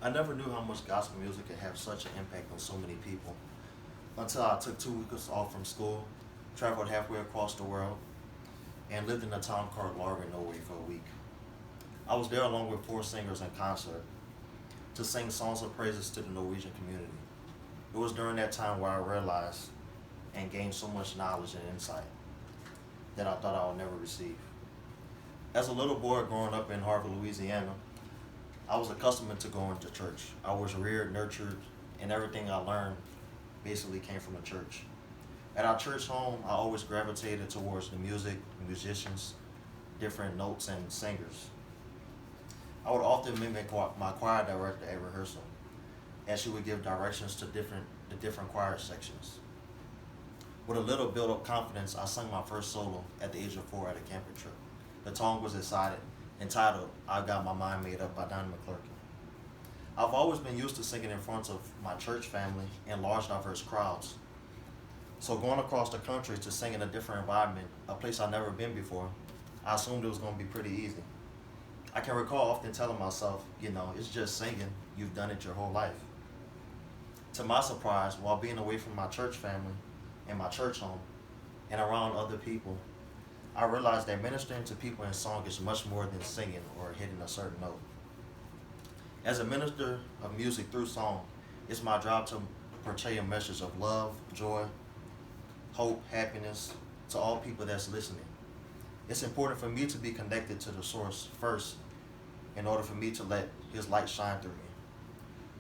I never knew how much gospel music could have such an impact on so many people until I took 2 weeks off from school, traveled halfway across the world, and lived in a town called Larvik, Norway for a week. I was there along with 4 singers in concert to sing songs of praises to the Norwegian community. It was during that time where I realized and gained so much knowledge and insight that I thought I would never receive. As a little boy growing up in Harvard, Louisiana, I was accustomed to going to church. I was reared, nurtured, and everything I learned basically came from the church. At our church home, I always gravitated towards the music, musicians, different notes, and singers. I would often mimic my choir director at rehearsal, as she would give directions to the different choir sections. With a little built-up confidence, I sang my first solo at the age of 4 at a camping trip. The song was entitled "I Got My Mind Made Up" by Donnie McClurkin. I've always been used to singing in front of my church family and large diverse crowds. So going across the country to sing in a different environment, a place I've never been before, I assumed it was going to be pretty easy. I can recall often telling myself, it's just singing, you've done it your whole life. To my surprise, while being away from my church family and my church home and around other people, I realized that ministering to people in song is much more than singing or hitting a certain note. As a minister of music through song, it's my job to portray a message of love, joy, hope, happiness to all people that's listening. It's important for me to be connected to the source first in order for me to let His light shine through me.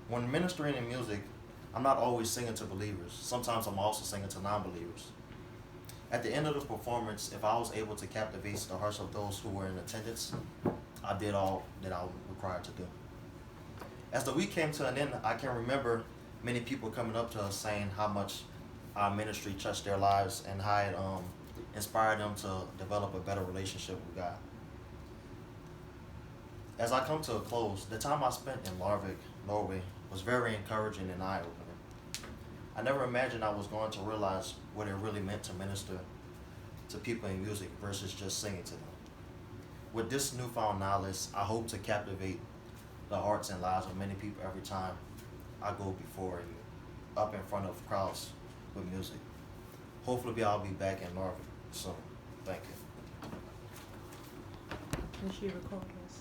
When ministering in music, I'm not always singing to believers. Sometimes I'm also singing to non-believers. At the end of the performance, if I was able to captivate the hearts of those who were in attendance, I did all that I was required to do. As the week came to an end, I can remember many people coming up to us saying how much our ministry touched their lives and how it inspired them to develop a better relationship with God. As I come to a close, the time I spent in Larvik, Norway was very encouraging and eye-opening. I never imagined I was going to realize what it really meant to minister to people in music versus just singing to them. With this newfound knowledge, I hope to captivate the hearts and lives of many people every time I go before and up in front of crowds with music. Hopefully I'll be back in Norway soon. Thank you. Can she record us?